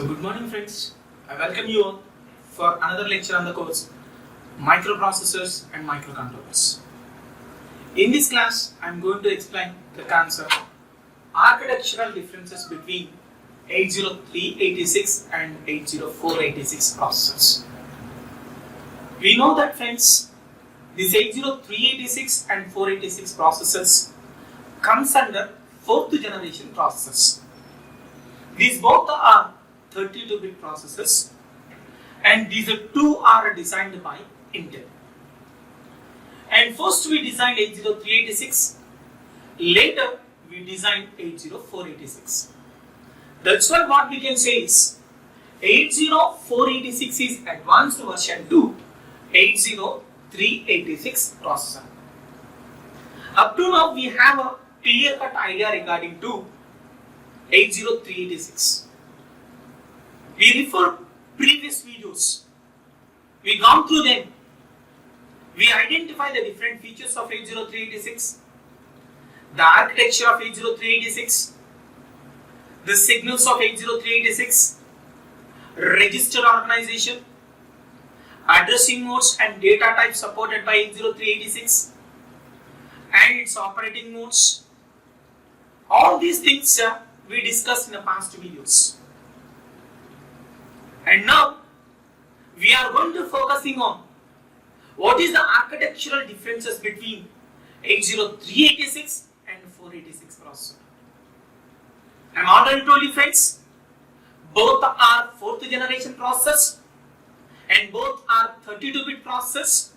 So good morning friends, I welcome you all for another lecture on the course Microprocessors and Microcontrollers. In this class, I am going to explain the concept architectural differences between 80386 and 80486 processors. We know that friends, this 80386 and 486 processors comes under 4th generation processors. These both are 32-bit processors, and these two are designed by Intel. And first we designed 80386, later we designed 80486. That's why what we can say is 80486 is advanced version to 80386 processor. Up to now we have a clear-cut idea regarding to 80386. We refer previous videos. We gone through them. We identify the different features of 80386, the architecture of 80386, the signals of 80386, register organization, addressing modes and data types supported by 80386, and its operating modes. All these things we discussed in the past videos. And now we are going to focusing on what is the architectural differences between 80386 and 486 processor. I am already told you friends, both are 4th generation processors and both are 32-bit processors,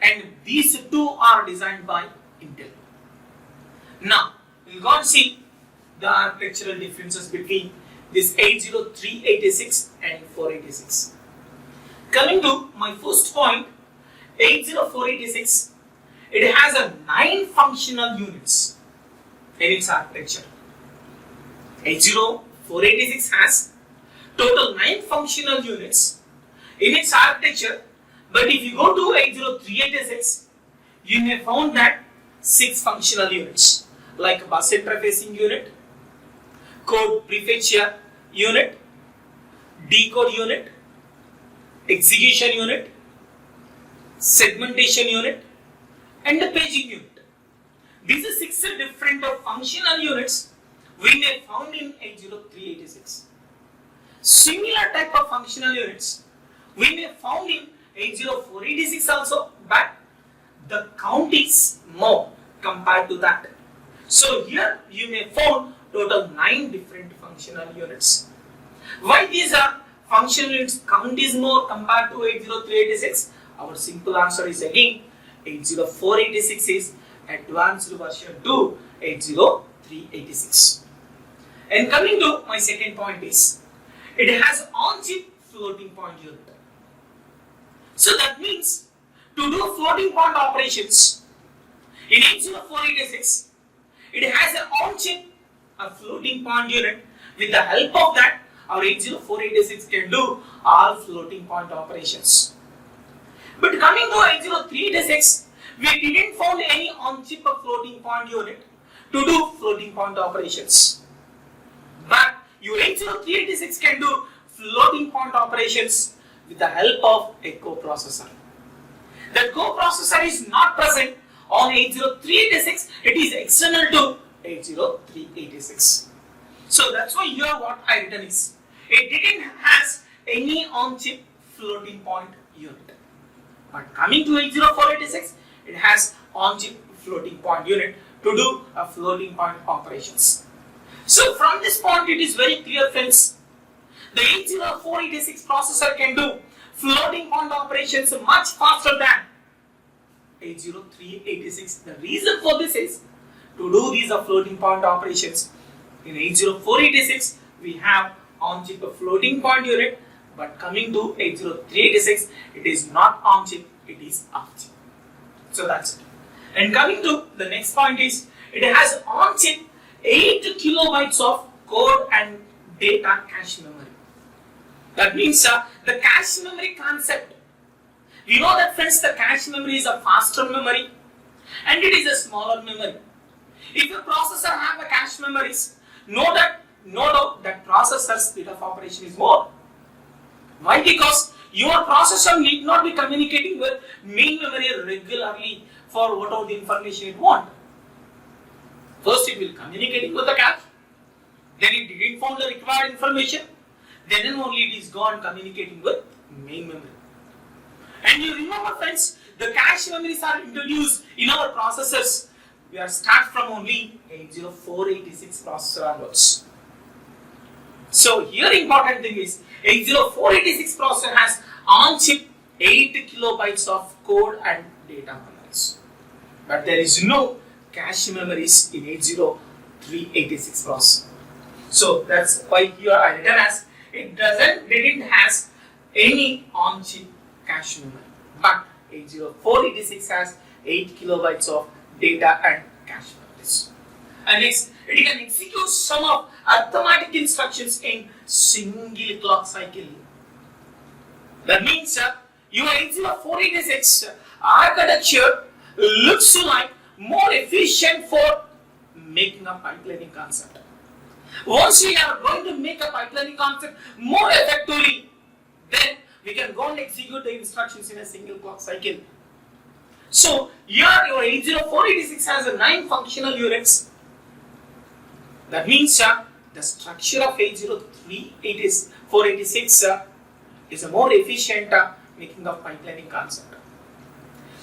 and these two are designed by Intel. Now we will go and see the architectural differences between this 80386 and 486. Coming to my first point, 80486, it has a 9 functional units in its architecture. 80486 has total 9 functional units in its architecture, but if you go to 80386, you may found that 6 functional units like bus interfacing unit, code prefetcher unit, decode unit, execution unit, segmentation unit, and the paging unit. These are 6 different functional units we may found in 80386. Similar type of functional units we may found in 80486 also, but the count is more compared to that. So here you may found total 9 different functional units. Why these are functional units count is more compared to 80386? Our simple answer is again 80486 is advanced version to 80386. And coming to my second point is, it has on-chip floating point unit. So that means to do floating point operations in 80486, it has an on-chip a floating point unit. With the help of that, our 80486 can do all floating point operations. But coming to 80386, we didn't found any on-chip floating point unit to do floating point operations. But your 80386 can do floating point operations with the help of a coprocessor. That coprocessor is not present on 80386, it is external to 80386. So that's why here what I written is, it didn't has any on-chip floating point unit. But coming to 80486, it has on-chip floating point unit to do a floating point operations. So from this point it is very clear friends, the 80486 processor can do floating point operations much faster than 80386. The reason for this is, to do these floating point operations in 80486 we have on-chip floating point unit, but coming to 80386 it is not on-chip, it is off-chip. So that's it. And coming to the next point is, it has on-chip 8 kilobytes of code and data cache memory. That means the cache memory concept, we know that friends, the cache memory is a faster memory and it is a smaller memory. If your processor have a cache memories, know that no doubt that processor's speed of operation is more. Why? Because your processor need not be communicating with main memory regularly for whatever the information it wants. First it will communicating with the cache, then it didn't find the required information, then only it is gone communicating with main memory. And you remember friends, the cache memories are introduced in our processors. We are start from only 80486 processor onwards. So here important thing is 80486 processor has on chip 8 kilobytes of code and data memories. But there is no cache memories in 80386 processor. So that's why here I written as it didn't has any on chip cache memory. But 80486 has 8 kilobytes of data and cache memories. And next, it can execute some of arithmetic instructions in single clock cycle. That means your 80486 architecture looks like more efficient for making a pipelining concept. Once we are going to make a pipelining concept more effectively, then we can go and execute the instructions in a single clock cycle. So here your 80486 has 9 functional units. That means the structure of 80386 is a more efficient making of pipelining concept.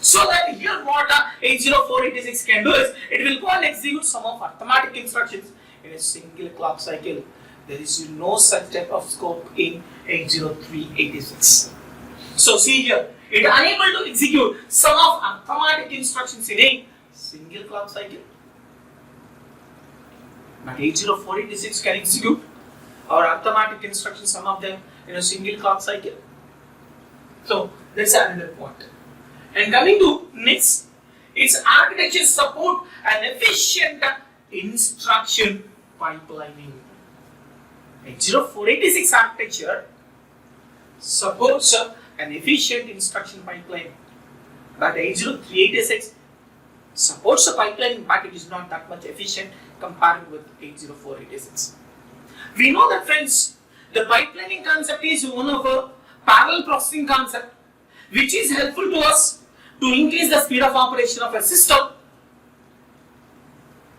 So that here what 80486 can do is it will go and execute some of arithmetic instructions in a single clock cycle. There is no such type of scope in 80386. So see here, it is unable to execute some of arithmetic instructions in a single clock cycle. But 80486 can execute our arithmetic instructions, some of them in a single clock cycle. So that's another point. And coming to next, its architecture support an efficient instruction pipelining. 80486 architecture supports an efficient instruction pipeline, but 80386 supports a pipeline, but it is not that much efficient compared with 80486. We know that friends, the pipelining concept is one of a parallel processing concept which is helpful to us to increase the speed of operation of a system.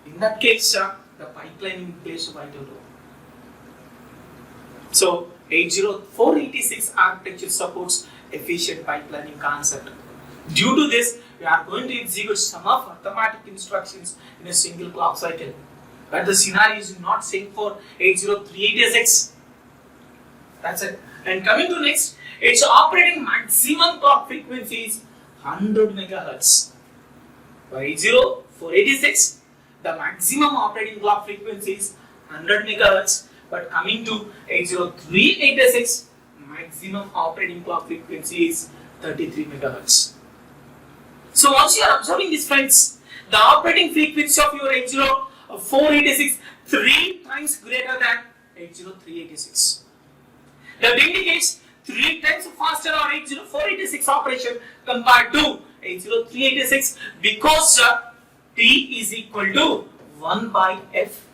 In that case, the pipelining plays a vital role. So 80486 architecture supports efficient pipelining concept. Due to this, we are going to execute some of arithmetic instructions in a single clock cycle. But the scenario is not same for 80386. That's it. And coming to next, its operating maximum clock frequency is 100 MHz. For 80486, the maximum operating clock frequency is 100 MHz. But coming to 80386, maximum operating clock frequency is 33 MHz. So once you are observing this friends, the operating frequency of your 80486 3 times greater than 80386. That indicates 3 times faster on 80486 operation compared to 80386 because T is equal to 1 by F.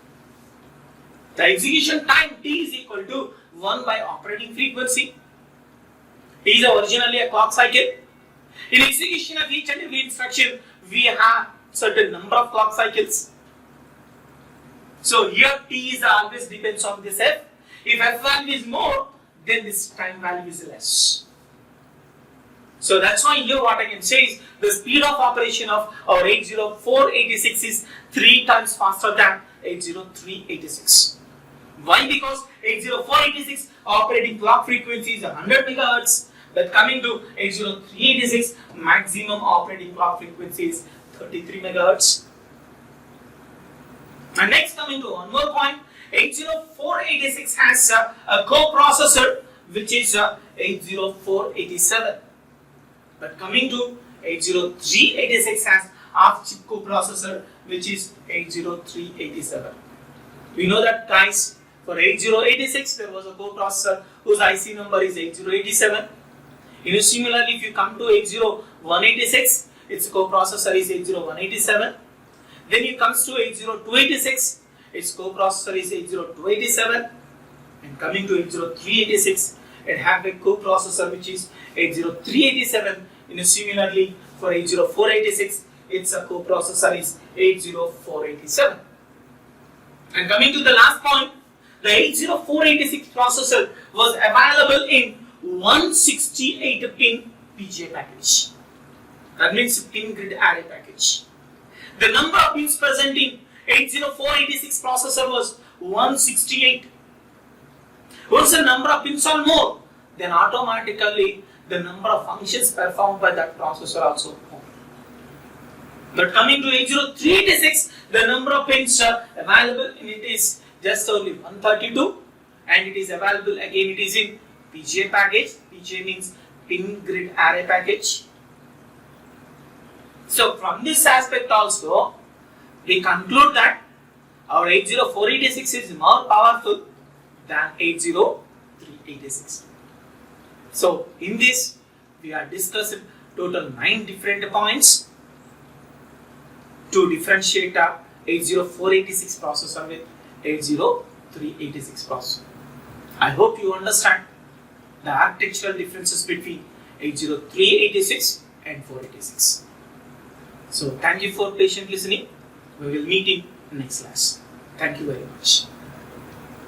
The execution time T is equal to 1 by operating frequency. T is originally a clock cycle. In execution of each and every instruction, we have certain number of clock cycles. So here T is always depends on this F. If F value is more, then this time value is less. So that's why here what I can say is the speed of operation of our 80486 is 3 times faster than 80386. Why? Because 80486 operating clock frequency is 100 MHz. But coming to 80386, maximum operating clock frequency is 33 MHz. And next coming to one more point, 80486 has a coprocessor which is 80487. But coming to 80386 has off-chip coprocessor which is 80387. We know that guys, for 8086 there was a coprocessor whose IC number is 8087. Similarly, if you come to 80186, its coprocessor is 80187. Then it comes to 80286, its co-processor is 80287, and coming to 80386, it have a co-processor which is 80387, and similarly for 80486, its co-processor is 80487. And coming to the last point, the 80486 processor was available in 168-pin PGA package. That means pin grid array package. The number of pins present in 80486 processor was 168. Once the number of pins are more, then automatically the number of functions performed by that processor also more. But coming to 80386, the number of pins are available in it is just only 132, and it is available again, it is in PGA package. PGA means pin grid array package. So from this aspect also, we conclude that our 80486 is more powerful than 80386. So in this, we are discussing total 9 different points to differentiate our 80486 processor with 80386 processor. I hope you understand the architectural differences between 80386 and 486. So thank you for patient listening. We will meet in next class. Thank you very much.